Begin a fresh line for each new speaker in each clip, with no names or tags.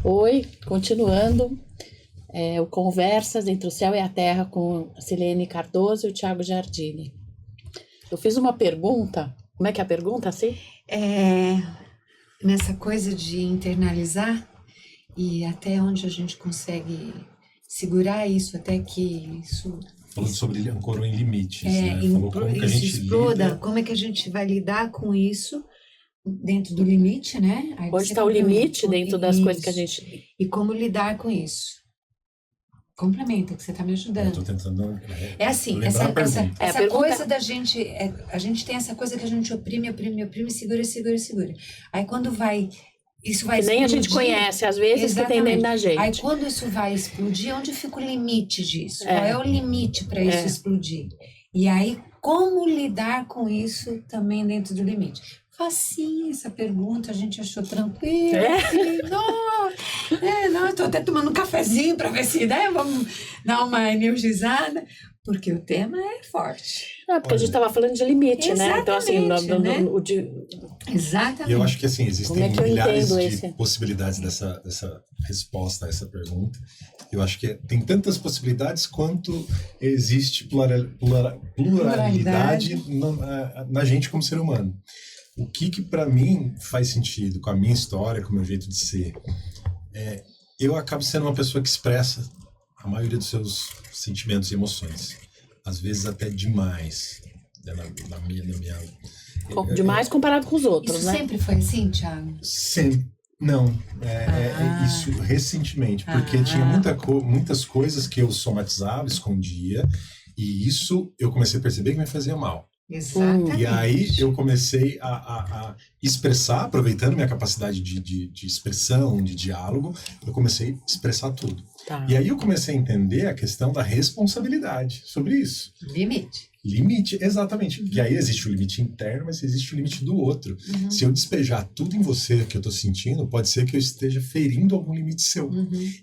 Oi, continuando o Conversas entre o Céu e a Terra com a Silene Cardoso e o Thiago Giardini. Eu fiz uma pergunta, como é que é a pergunta, assim?
Nessa coisa de internalizar e até onde a gente consegue segurar isso, até que isso...
Falando sobre ancora em limites, né? Falou como que a gente
exploda, como é que a gente vai lidar com isso dentro do limite, né? Aí
Onde está o limite dentro das coisas que a gente...
E como lidar com isso. Complementa, que você está me ajudando.
Eu tô tentando
é assim, essa coisa da gente... a gente tem essa coisa que a gente oprime, segura. Aí quando vai... Isso vai
que nem
explodir.
A gente conhece, às vezes,
Exatamente.
Que tem dentro da gente.
Aí quando isso vai explodir, onde fica o limite disso? Qual é o limite para isso explodir? E aí, como lidar com isso também dentro do limite? Facinho essa pergunta, a gente achou tranquilo. Não, estou até tomando um cafezinho para ver se vamos dar uma energizada, porque o tema é forte.
Não, porque a gente estava falando de limite,
exatamente,
né? Então, assim,
exatamente.
Eu acho que, assim, existem milhares de possibilidades dessa resposta a essa pergunta. Eu acho que tem tantas possibilidades quanto existe pluralidade na gente como ser humano. O que para mim faz sentido com a minha história, com o meu jeito de ser, eu acabo sendo uma pessoa que expressa a maioria dos seus sentimentos e emoções. Às vezes até demais. Na minha
demais comparado com os outros,
isso
né?
Sempre foi assim, Thiago?
Sempre. Não, isso recentemente, porque tinha muitas coisas que eu somatizava, escondia, e isso eu comecei a perceber que me fazia mal.
Exatamente.
E aí eu comecei a expressar, aproveitando minha capacidade de expressão, de diálogo, eu comecei a expressar tudo.
Tá.
E aí eu comecei a entender a questão da responsabilidade sobre isso. Limite, exatamente. E aí existe o limite interno, mas existe o limite do outro. Se eu despejar tudo em você que eu estou sentindo, pode ser que eu esteja ferindo algum limite seu.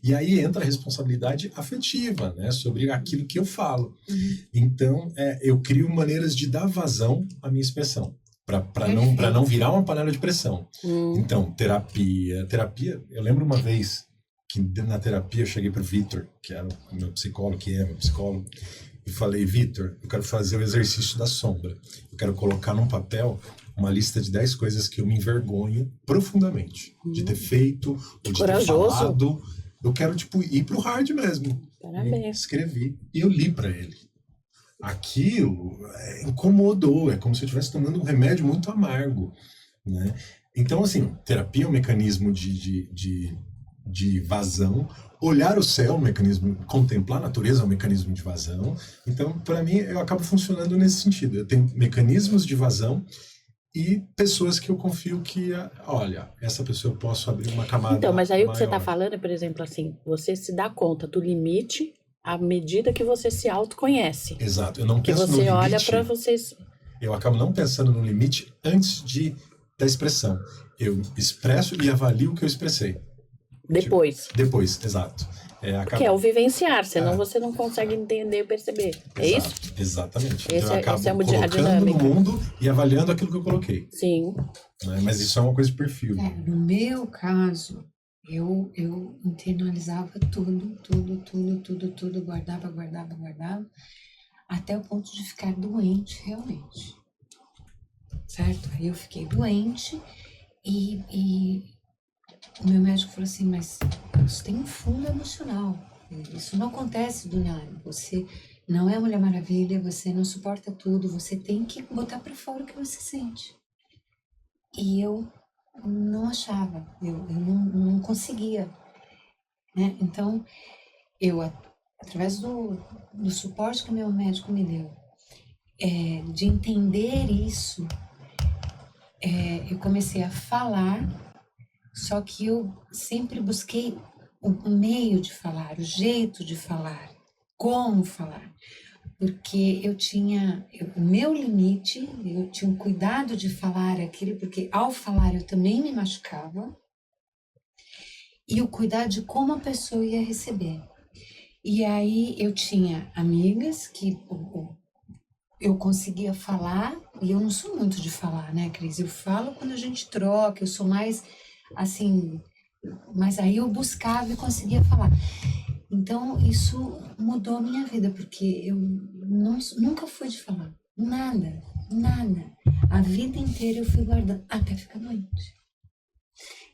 E aí entra a responsabilidade afetiva, né, sobre aquilo que eu falo. Então, eu crio maneiras de dar vazão à minha expressão, para não virar uma panela de pressão. Então, terapia, eu lembro uma vez que na terapia eu cheguei para o Vitor, que era o meu psicólogo, e falei: Vitor, eu quero fazer o exercício da sombra. Eu quero colocar num papel uma lista de 10 coisas que eu me envergonho profundamente de ter feito, ou de ter falado. Eu quero, ir pro hard mesmo.
Parabéns.
Escrevi. E eu li para ele. Aquilo incomodou. É como se eu estivesse tomando um remédio muito amargo, né? Então, assim, terapia é um mecanismo de vazão. Olhar o céu é um mecanismo, contemplar a natureza é um mecanismo de vazão. Então, para mim, eu acabo funcionando nesse sentido. Eu tenho mecanismos de vazão e pessoas que eu confio que, olha, essa pessoa eu posso abrir uma camada.
Então, mas aí
maior.
O que você está falando é, por exemplo, assim, você se dá conta do limite à medida que você se autoconhece.
Exato. Eu não penso no
limite.
limite.
Você olha para vocês.
Eu acabo não pensando no limite antes da expressão. Eu expresso e avalio o que eu expressei. Depois, exato.
Que é o vivenciar, senão você não consegue entender e perceber. É isso?
Exatamente.
Então eu acabo
colocando no mundo e avaliando aquilo que eu coloquei.
Sim.
Né? Mas isso é uma coisa de perfil.
No meu caso, eu internalizava tudo, guardava, até o ponto de ficar doente, realmente. Certo? Aí eu fiquei doente e o meu médico falou assim: mas isso tem um fundo emocional, isso não acontece do nada, você não é Mulher Maravilha, você não suporta tudo, você tem que botar para fora o que você sente. E eu não achava, eu não conseguia, né? Então, eu, através do suporte que o meu médico me deu, de entender isso, eu comecei a falar. Só que eu sempre busquei o meio de falar, o jeito de falar, como falar. Porque eu tinha o meu limite, eu tinha um cuidado de falar aquilo, porque ao falar eu também me machucava. E o cuidado de como a pessoa ia receber. E aí eu tinha amigas que eu conseguia falar, e eu não sou muito de falar, né, Cris? Eu falo quando a gente troca, eu sou mais... assim, Mas aí eu buscava e conseguia falar. Então, isso mudou a minha vida, porque eu nunca fui de falar. Nada. A vida inteira eu fui guardando, até ficar doente.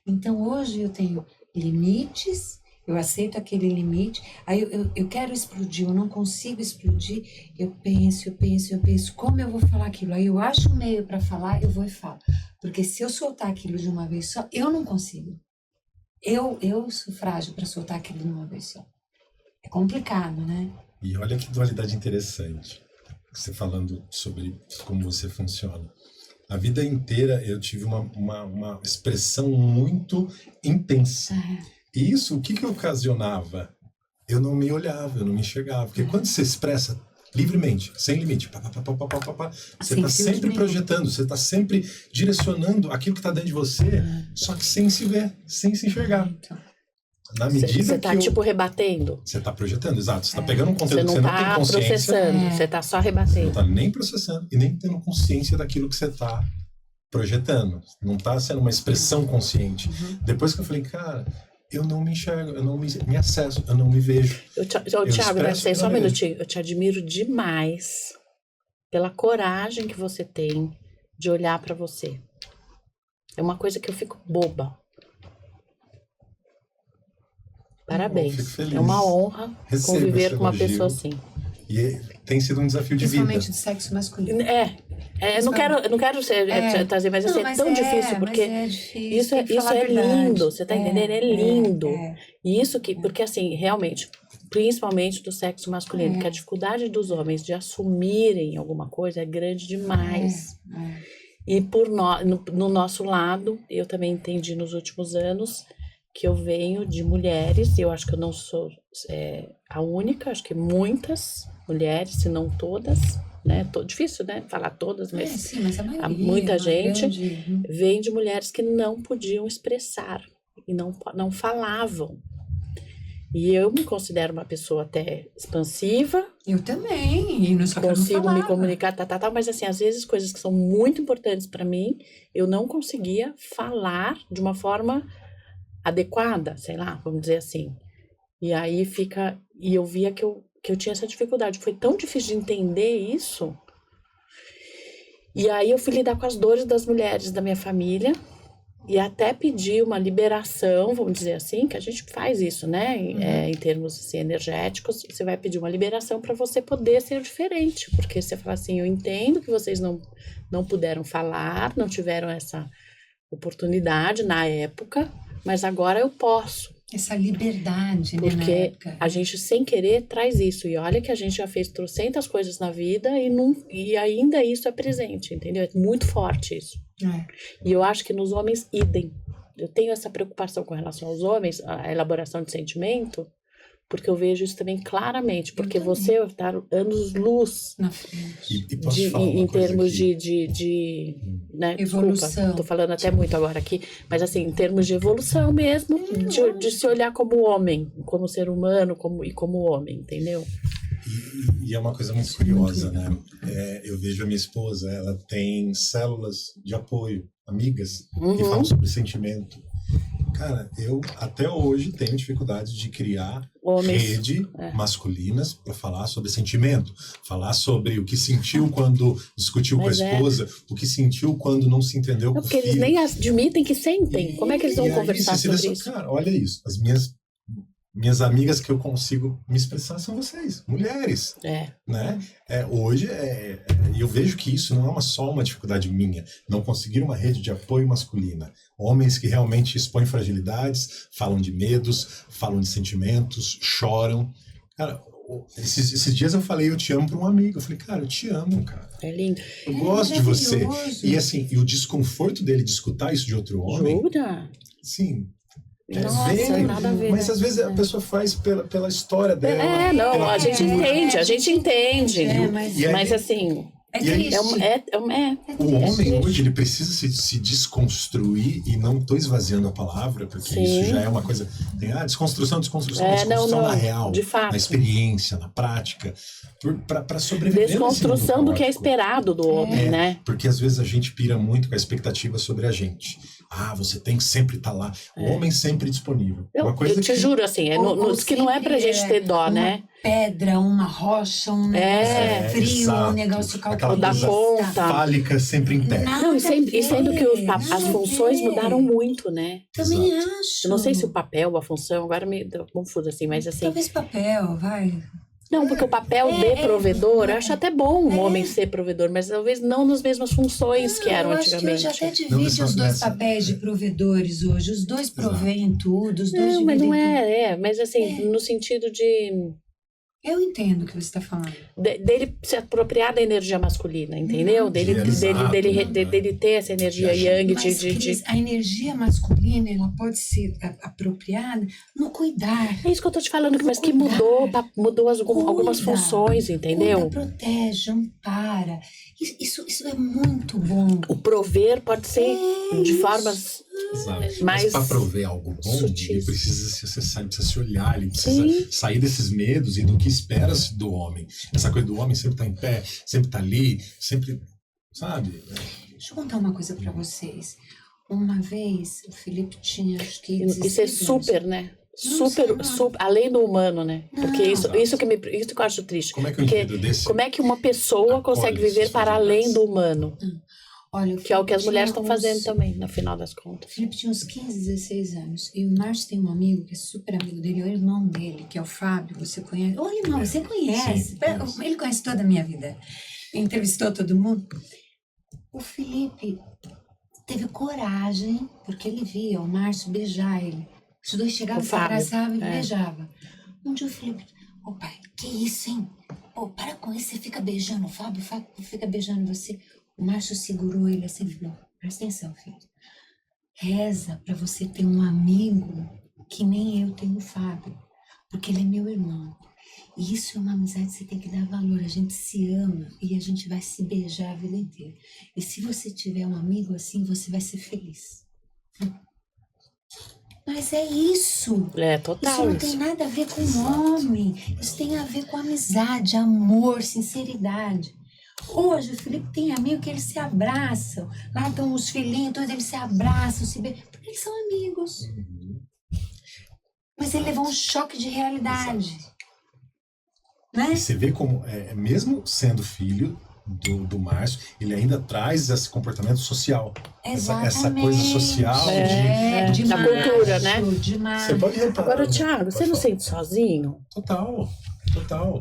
Então, hoje eu tenho limites, eu aceito aquele limite, aí eu quero explodir, eu não consigo explodir, eu penso, como eu vou falar aquilo? Aí eu acho um meio para falar, eu vou e falo. Porque se eu soltar aquilo de uma vez só, eu não consigo. Eu sou frágil para soltar aquilo de uma vez só. É complicado, né?
E olha que dualidade interessante, você falando sobre como você funciona. A vida inteira eu tive uma expressão muito intensa. E isso, o que ocasionava? Eu não me olhava, eu não me enxergava. Porque quando você expressa livremente, sem limite, você está sempre projetando, você está sempre direcionando aquilo que está dentro de você, só que sem se ver, sem se enxergar. Na medida
você tá tipo rebatendo.
Você tá projetando, exato. Você tá pegando um conteúdo que você não tem consciência.
Você não tá processando, você tá só rebatendo.
Você não tá nem processando e nem tendo consciência daquilo que você tá projetando. Não tá sendo uma expressão consciente. Depois que eu falei, cara, eu não me enxergo, eu não me acesso, eu não me vejo.
Thiago, só um minutinho. Eu te admiro demais pela coragem que você tem de olhar pra você. É uma coisa que eu fico boba. Parabéns. É uma honra conviver com uma pessoa assim.
E tem sido um desafio de vida.
Principalmente do sexo masculino.
Eu não quero trazer, mas assim, é tão difícil, porque isso é lindo, você tá entendendo? É lindo. E isso porque assim, realmente, principalmente do sexo masculino, que a dificuldade dos homens de assumirem alguma coisa é grande demais. E no nosso lado, eu também entendi nos últimos anos que eu venho de mulheres, e eu acho que eu não sou a única, acho que muitas mulheres, se não todas, né? Difícil, né? Falar todas, mas,
sim, mas a maioria,
muita gente vem de mulheres que não podiam expressar e não falavam. E eu me considero uma pessoa até expansiva.
Eu também, e não só
consigo me comunicar, mas assim, às vezes coisas que são muito importantes para mim, eu não conseguia falar de uma forma adequada, sei lá, vamos dizer assim. E aí e eu via que eu tinha essa dificuldade. Foi tão difícil de entender isso. E aí eu fui lidar com as dores das mulheres da minha família e até pedi uma liberação, vamos dizer assim, que a gente faz isso, né? Em termos assim, energéticos, você vai pedir uma liberação para você poder ser diferente. Porque você fala assim, eu entendo que vocês não puderam falar, não tiveram essa oportunidade na época, mas agora eu posso.
Essa liberdade,
porque
né, na época.
A gente sem querer traz isso. E olha que a gente já fez trocentas coisas na vida e ainda isso é presente, entendeu? É muito forte isso. E eu acho que nos homens, idem. Eu tenho essa preocupação com relação aos homens, a elaboração de sentimento, porque eu vejo isso também claramente. Porque você está anos-luz
na frente.
E posso falar
em termos
aqui?
de né?
Evolução.
Desculpa, tô falando até muito agora aqui, mas assim, em termos de evolução mesmo, de se olhar como homem, como ser humano e como homem, entendeu?
E é uma coisa muito curiosa, né? Eu vejo a minha esposa, ela tem células de apoio, amigas, que falam sobre sentimento. Cara, eu até hoje tenho dificuldade de criar rede masculinas para falar sobre sentimento, falar sobre o que sentiu quando discutiu com a esposa, o que sentiu quando não se entendeu com o filho.
Porque eles nem admitem que sentem. Como é que eles vão conversar sobre isso?
Cara, olha isso. As minhas amigas que eu consigo me expressar são vocês, mulheres. Né? Hoje, eu vejo que isso não é só uma dificuldade minha, não conseguir uma rede de apoio masculina. Homens que realmente expõem fragilidades, falam de medos, falam de sentimentos, choram. Cara, esses dias eu falei, eu te amo para um amigo. Eu falei, cara, eu te amo, cara.
É lindo.
Eu gosto de você. E assim, e o desconforto dele de escutar isso de outro homem.
Jura?
Sim.
Nossa, nada a ver,
mas às vezes a pessoa faz pela história dela.
A gente entende. Mas assim...
O homem hoje, ele precisa se desconstruir, e não estou esvaziando a palavra, porque isso já é uma coisa... Tem desconstrução na real,
de fato.
Na experiência, na prática, para sobreviver.
Desconstrução do que é esperado do homem, né?
Porque às vezes a gente pira muito com a expectativa sobre a gente. você tem que sempre estar lá. O homem sempre disponível.
Eu te juro, assim, que não é pra gente ter dó, né?
Pedra, uma rocha, um negócio frio,
exato.
Um negócio calculista.
Da ponta.
Fálica sempre em pé.
Não, e sendo que as funções mudaram muito, né?
Também acho.
Eu não sei se o papel, a função, agora me confuso assim, mas assim...
Talvez papel, vai...
Não, porque o papel de provedor, eu acho até bom um homem ser provedor, mas talvez não nas mesmas funções que eram antigamente.
Eu acho que hoje até divide os dois papéis de provedores hoje. Os dois provêm tudo, os dois dividem
mas não
tudo.
mas assim, no sentido de...
Eu entendo o que você está falando.
Dele se apropriar da energia masculina, entendeu? Dele ter essa energia yang
Cris, a energia masculina, ela pode ser apropriada no cuidar.
É isso que eu tô te falando, mas que mudou algumas funções, entendeu?
Cuida, protege, ampara. Isso é muito bom.
O prover pode ser de formas...
Exato. Mas para prover algo bom, ele precisa se acessar, ele precisa se olhar, ele precisa sair desses medos e do que espera-se do homem. Essa coisa do homem sempre tá em pé, sempre tá ali, sempre, sabe?
Deixa eu contar uma coisa para vocês. Uma vez, o Felipe tinha, acho que...
Isso é super, né? Super, além do humano, né? Porque isso que eu acho triste.
Como é que eu entendo desse?
Como é que uma pessoa consegue viver para além do humano?
Olha,
que é o que as mulheres estão fazendo também, no final das contas.
O Felipe tinha uns 15, 16 anos. E o Márcio tem um amigo que é super amigo dele, é o irmão dele, que é o Fábio, você conhece? Ô, irmão, você conhece. Sim, ele conhece toda a minha vida. Entrevistou todo mundo. O Felipe teve coragem, porque ele via o Márcio beijar ele. Os dois chegavam, se abraçavam e beijavam. Um dia o Felipe, pai, que isso, hein? Para com isso, você fica beijando o Fábio fica beijando você. O Márcio segurou ele assim e falou, presta atenção, filho. Reza para você ter um amigo que nem eu tenho o Fábio, porque ele é meu irmão. E isso é uma amizade que você tem que dar valor. A gente se ama e a gente vai se beijar a vida inteira. E se você tiver um amigo assim, você vai ser feliz. Mas é isso.
Total.
Isso não tem nada a ver com homem. Isso tem a ver com amizade, amor, sinceridade. Hoje o Felipe tem amigo que eles se abraçam. Lá estão os filhinhos, todos eles se abraçam, se beijam, porque eles são amigos. Mas ele levou um choque de realidade. Né?
Você vê como, mesmo sendo filho do Márcio, ele ainda traz esse comportamento social. Essa coisa social
da cultura, né?
Você pode reparar.
Agora, Thiago, você não sente sozinho?
Total.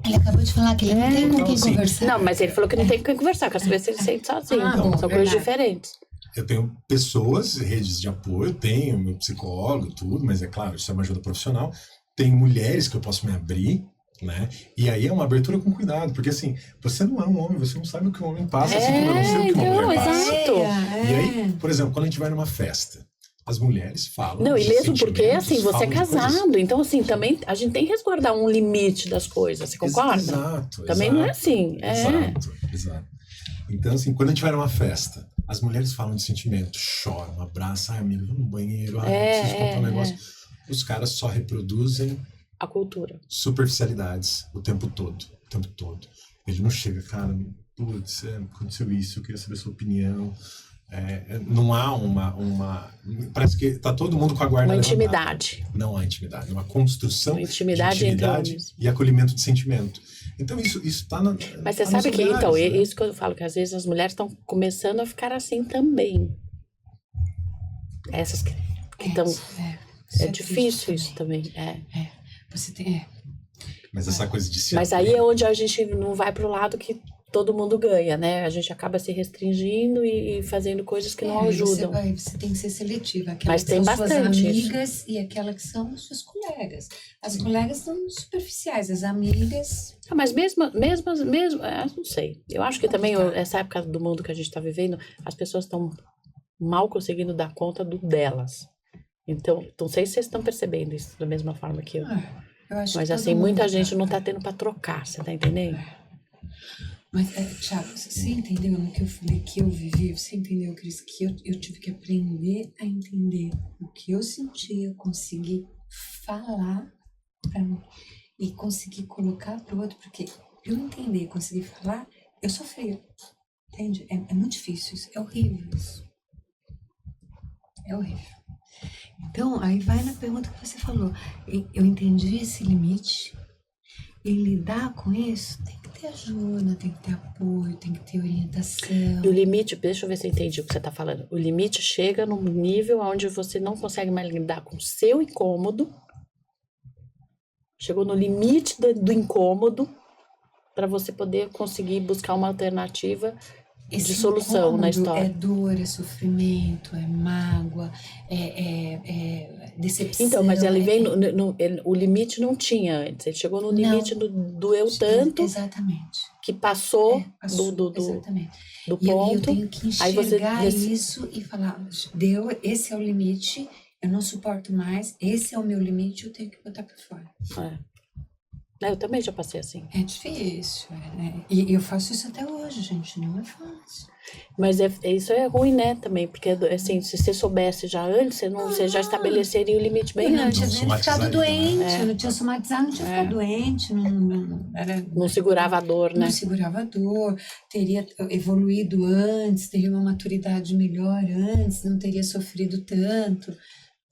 Ele acabou de falar que ele não tem com quem conversar.
Não, mas ele falou que não tem com quem conversar. Quero saber se ele se sente sozinho. São coisas diferentes.
Eu tenho pessoas, redes de apoio, tenho meu psicólogo, tudo, mas é claro, isso é uma ajuda profissional. Tenho mulheres que eu posso me abrir, né? E aí é uma abertura com cuidado, porque assim, você não é um homem, você não sabe o que um homem passa, assim como eu não sei o que uma mulher passa.
Exato.
E aí, por exemplo, quando a gente vai numa festa, as mulheres falam.
Não, e mesmo porque, assim, você é casado.
Coisas.
Então, assim, também a gente tem que resguardar um limite das coisas. Você concorda?
Exato.
Também não é assim.
Exato. Então, assim, quando a gente vai numa festa, as mulheres falam de sentimento, choram, abraçam, amigo, vamos no banheiro, preciso contar um negócio. Os caras só reproduzem
a cultura.
Superficialidades o tempo todo. Ele não chega, cara, putz, aconteceu isso, eu queria saber a sua opinião. Não há uma... Parece que tá todo mundo com a guarda levantada.
Intimidade.
Não há intimidade. É uma construção
intimidade
de intimidade e acolhimento de sentimento. Então, isso está na...
Mas você sabe que, então, isso que eu falo, que às vezes as mulheres estão começando a ficar assim também. Essas que estão... É difícil isso também.
Você tem...
Mas essa coisa de se...
Mas aí é onde a gente não vai pro lado que todo mundo ganha, né? A gente acaba se restringindo e fazendo coisas que não ajudam.
Você tem que ser seletiva.
Mas tem bastante
suas amigas isso. E aquelas que são suas colegas. As colegas são superficiais, as amigas...
Mas mesmo, não sei. Eu acho que também essa época do mundo que a gente está vivendo, as pessoas estão mal conseguindo dar conta do delas. Então, não sei se vocês estão percebendo isso da mesma forma que eu. Mas assim, muita gente não está tendo para trocar, você tá entendendo?
Mas, Thiago, você entendeu no que eu falei que eu vivi? Você entendeu, Cris, que eu tive que aprender a entender o que eu sentia, conseguir falar para mim e conseguir colocar para o outro, porque eu entender, conseguir falar, eu sofria, entende? É muito difícil isso, é horrível isso. É horrível. Então, aí vai na pergunta que você falou. Eu entendi esse limite. E lidar com isso tem que ter ajuda, tem que ter apoio, tem que ter orientação.
E o limite, deixa eu ver se eu entendi o que você está falando. O limite chega num nível onde você não consegue mais lidar com o seu incômodo. Chegou no limite do incômodo para você poder conseguir buscar uma alternativa de solução na história.
É dor, é sofrimento, é mágoa, é decepção.
Então, mas ele vem o limite não tinha antes. Ele chegou no limite do eu tanto.
Exatamente.
Que passou,
exatamente.
do ponto.
E eu tenho que enxergar isso e falar, esse é o limite, eu não suporto mais, esse é o meu limite, eu tenho que botar pra fora.
Eu também já passei assim.
É difícil, né? E eu faço isso até hoje, gente, não é fácil.
Mas isso é ruim, né, também, porque assim, se você soubesse já antes, você já estabeleceria o limite bem antes.
Eu não tinha ficado doente, eu não tinha somatizado, não tinha ficado doente,
não segurava a dor, né?
Não segurava a dor, teria evoluído antes, teria uma maturidade melhor antes, não teria sofrido tanto,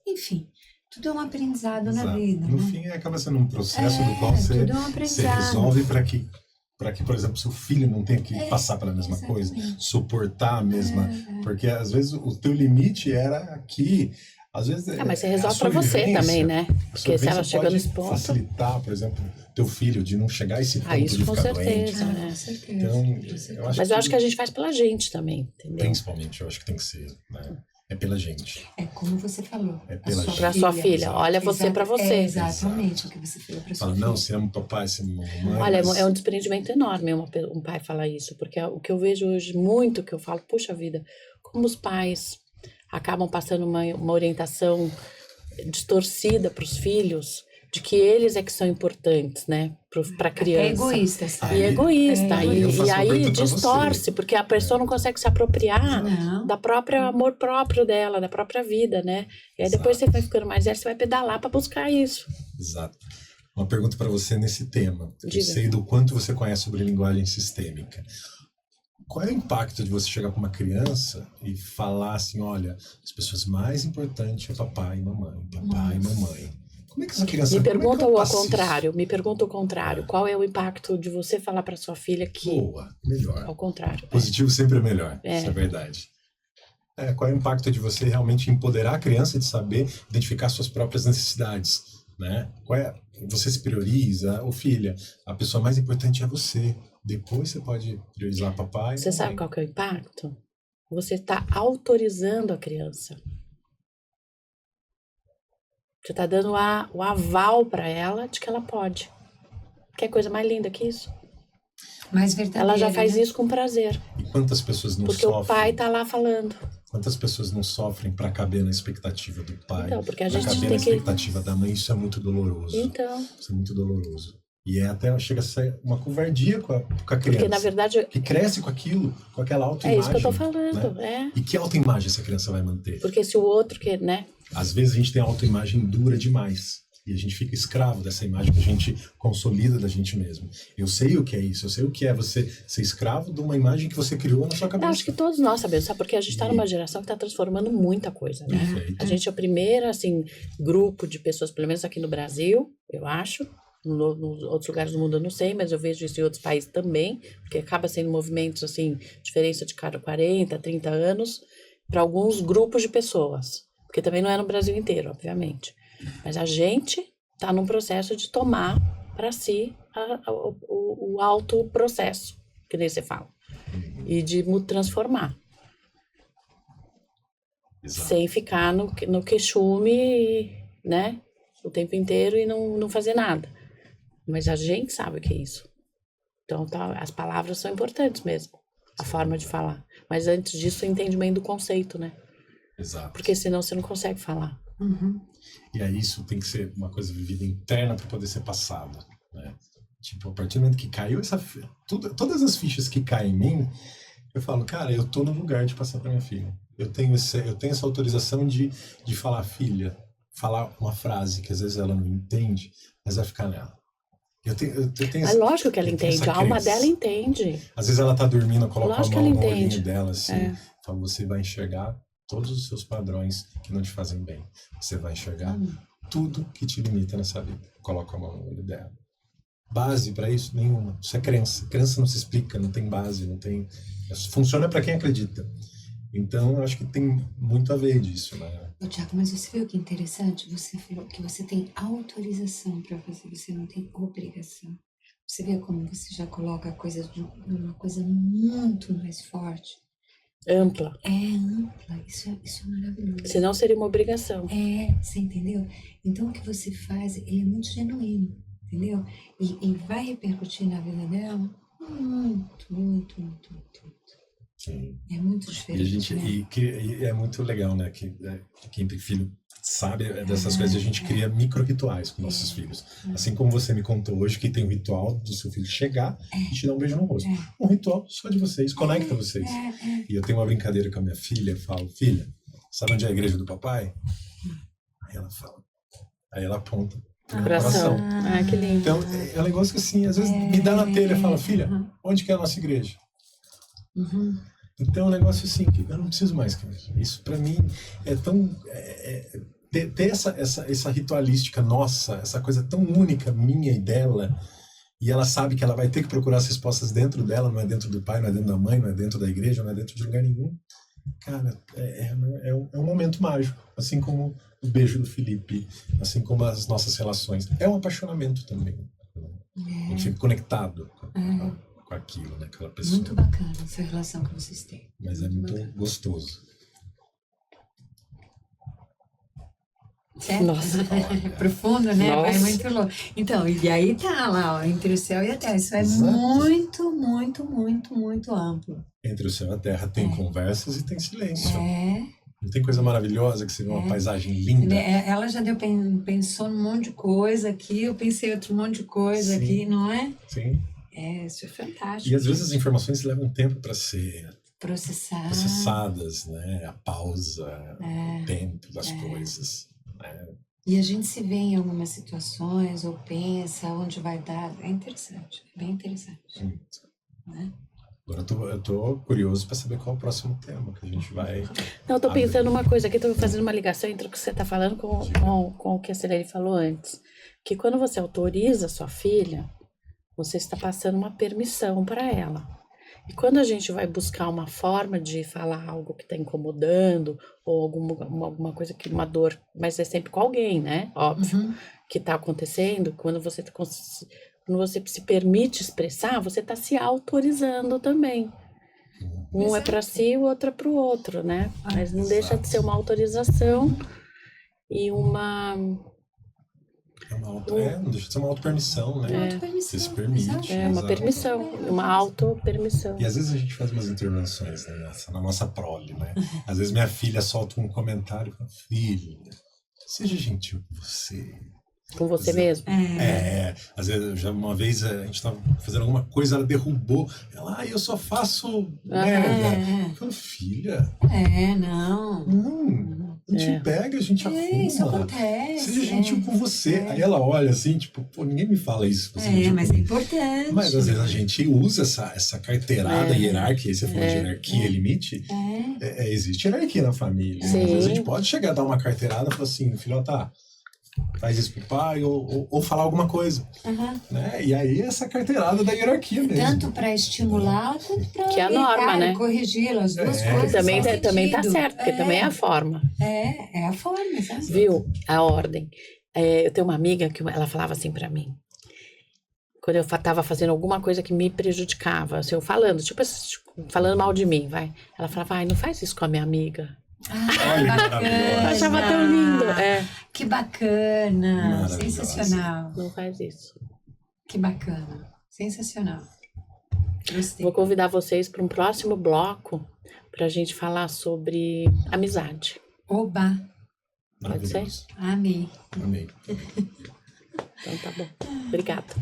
enfim. Tudo é um aprendizado na vida.
No fim, acaba sendo um processo do qual você resolve para que, por exemplo, seu filho não tenha que passar pela mesma coisa, suportar a mesma. Porque às vezes o teu limite era aqui. Às vezes,
mas você resolve para você também, né? Porque se ela chega nesse ponto.
Facilitar, por exemplo, teu filho de não chegar a esse ponto
isso
de
com
ficar
certeza,
doente.
né?
Com certeza.
Então,
eu acho que a gente faz pela gente também, entendeu?
Principalmente, eu acho que tem que ser, né? É pela gente.
É como você falou.
É pela gente.
Pra sua filha. Olha você pra você.
Exatamente o que você falou pra sua filha.
Não, você ama o papai, você ama a mamãe.
Olha, é um desprendimento enorme um pai falar isso. Porque o que eu vejo hoje muito, que eu falo, puxa vida, como os pais acabam passando uma orientação distorcida pros filhos, de que eles é que são importantes, né, para a criança.
É egoísta, sabe?
E egoísta. E aí distorce, porque a pessoa não consegue se apropriar da própria amor próprio dela, da própria vida, né? E aí depois você vai ficando mais velho, você vai pedalar para buscar isso.
Exato. Uma pergunta para você nesse tema.
Diga.
Eu sei do quanto você conhece sobre linguagem sistêmica. Qual é o impacto de você chegar com uma criança e falar assim, olha, as pessoas mais importantes é papai e mamãe, papai e mamãe. Como é que essa criança...
Me pergunta o contrário. Qual é o impacto de você falar para sua filha que...
Boa, melhor.
Ao contrário.
Positivo sempre é melhor, isso é verdade. Qual é o impacto de você realmente empoderar a criança de saber identificar suas próprias necessidades, né? Você se prioriza, filha, a pessoa mais importante é você. Depois você pode priorizar papai.
Você sabe qual que é o impacto? Você está autorizando a criança. Você está dando o aval para ela de que ela pode. Que coisa mais linda que isso?
Mais verdadeira.
Ela já faz isso com prazer.
E quantas pessoas não
porque
sofrem?
Porque o pai está lá falando.
Quantas pessoas não sofrem para caber na expectativa do pai?
Então, porque a gente
caber
tem
na expectativa da mãe, isso é muito doloroso.
Então.
Isso é muito doloroso. E até chega a ser uma covardia com a criança.
Porque, na verdade...
Que cresce com aquilo, com aquela autoimagem.
É isso que eu tô falando,
né? E que autoimagem essa criança vai manter?
Porque se o outro quer, né?
Às vezes a gente tem a autoimagem dura demais. E a gente fica escravo dessa imagem que a gente consolida da gente mesmo. Eu sei o que é isso. Eu sei o que é você ser escravo de uma imagem que você criou na sua cabeça.
Eu acho que todos nós sabemos, sabe? Porque a gente está numa geração que está transformando muita coisa, né? A gente é o primeiro, assim, grupo de pessoas, pelo menos aqui no Brasil, eu acho. Nos outros lugares do mundo eu não sei, mas eu vejo isso em outros países também, porque acaba sendo movimentos, assim, diferença de 40, 30 anos, para alguns grupos de pessoas. Porque também não é no Brasil inteiro, obviamente. Mas a gente está num processo de tomar para si o autoprocesso, que nem você fala, e de transformar.
Exato.
Sem ficar no queixume, né, o tempo inteiro e não fazer nada. Mas a gente sabe o que é isso. Então, as palavras são importantes mesmo, a forma de falar. Mas antes disso, o entendimento do conceito, né?
Exato.
Porque senão você não consegue falar.
Uhum.
E aí isso tem que ser uma coisa vivida interna para poder ser passada, né? Tipo, a partir do momento que caiu todas as fichas que caem em mim, eu falo, cara, eu tô no lugar de passar para minha filha. Eu tenho essa autorização de falar, filha, falar uma frase que às vezes ela não entende, mas vai ficar nela. Eu tenho
é lógico que ela entende, a alma dela entende.
Às vezes ela tá dormindo, eu coloco
lógico
a mão no olhinho dela, assim, falo, você vai enxergar todos os seus padrões que não te fazem bem. Você vai enxergar tudo que te limita nessa vida. Coloca a mão no olho dela. Base para isso? Nenhuma. Isso é crença. Crença não se explica, não tem base, não tem... Funciona para quem acredita. Então, eu acho que tem muito a ver disso, né?
Tiago, mas você viu que interessante? Você falou que você tem autorização para fazer, você não tem obrigação. Você vê como você já coloca a coisa de uma coisa muito mais forte.
Ampla.
É ampla, isso é maravilhoso.
Senão seria uma obrigação.
Você entendeu? Então o que você faz, ele é muito genuíno, entendeu? E vai repercutir na vida dela muito.
Sim.
É muito diferente,
e é muito legal, né? Que quem tem filho sabe dessas coisas. A gente cria micro-rituais com nossos filhos. Assim como você me contou hoje que tem um ritual do seu filho chegar e te dar um beijo no rosto. Um ritual só de vocês, conecta vocês. E eu tenho uma brincadeira com a minha filha, eu falo, filha, sabe onde é a igreja do papai? Aí ela fala. Aí ela aponta pro coração.
Que lindo.
Então, é um negócio que assim, às vezes me dá na telha e fala, filha, onde que é a nossa igreja? Então é um negócio assim, que eu não preciso mais que isso. Isso pra mim é tão... ter essa ritualística nossa, essa coisa tão única minha e dela, e ela sabe que ela vai ter que procurar as respostas dentro dela, não é dentro do pai, não é dentro da mãe, não é dentro da igreja, não é dentro de lugar nenhum. Cara, é um momento mágico, assim como o beijo do Felipe, assim como as nossas relações. É um apaixonamento também. A gente fica conectado com aquilo, né? Aquela pessoa.
Muito bacana essa relação que vocês têm.
Mas é muito gostoso.
Certo?
Nossa.
Profundo, né?
Nossa.
Vai muito louco. Então, e aí tá lá, ó, entre o céu e a terra. Isso é
Exato.
muito amplo.
Entre o céu e a terra tem conversas e tem silêncio.
É.
Não tem coisa maravilhosa que você vê uma paisagem linda?
Ela já pensou num monte de coisa aqui, eu pensei outro monte de coisa aqui, não é?
Sim.
Isso é fantástico.
E às vezes as informações levam tempo para ser
processadas,
né? A pausa, o tempo das coisas. Né?
E a gente se vê em algumas situações, ou pensa onde vai dar. É interessante, é bem interessante. Né?
Agora eu tô curioso para saber qual é o próximo tema que a gente vai...
Não, eu tô pensando uma coisa aqui, tô fazendo uma ligação entre o que você tá falando com o que a Sirene falou antes. Que quando você autoriza a sua filha, você está passando uma permissão para ela. E quando a gente vai buscar uma forma de falar algo que está incomodando, ou alguma coisa que uma dor, mas é sempre com alguém, né? Óbvio, que está acontecendo, quando você se permite expressar, você está se autorizando também. Um é para si e o outro é para o outro, né? Mas não deixa de ser uma autorização e uma...
não deixa de ser uma auto-permissão, né? Você se permite.
É uma permissão, uma auto-permissão.
E às vezes a gente faz umas intervenções, né, na nossa prole, né? Às vezes minha filha solta um comentário e fala, filha, seja gentil com você.
Com você mesmo?
Às vezes, já uma vez a gente estava fazendo alguma coisa, ela derrubou, ela, eu só faço merda. Eu falo, filha. A gente pega, a gente arruma.
Isso acontece.
Seja gentil com você. Aí ela olha assim, tipo, pô, ninguém me fala isso.
Mas é importante.
Mas às vezes a gente usa essa carteirada hierárquica, aí você falou de hierarquia e limite. Existe hierarquia na família. Às vezes a gente pode chegar a dar uma carteirada e falar assim, filhota, faz isso pro pai, ou falar alguma coisa. Né? E aí essa carteirada da hierarquia mesmo.
Tanto para estimular, quanto para
que é a norma, né?
corrigi-la, as duas coisas.
Também tá certo, porque também é a forma.
É a forma, exatamente.
Viu? A ordem. Eu tenho uma amiga que ela falava assim para mim, quando eu tava fazendo alguma coisa que me prejudicava, assim, eu falando, falando mal de mim, vai. Ela falava, não faz isso com a minha amiga.
Que bacana.
Eu achava tão lindo.
Que bacana. Sensacional.
Não faz isso.
Que bacana. Sensacional. Gostei.
Vou convidar vocês para um próximo bloco para a gente falar sobre amizade.
Oba.
Pode ser?
Amei.
Amei.
Então tá bom. Obrigada.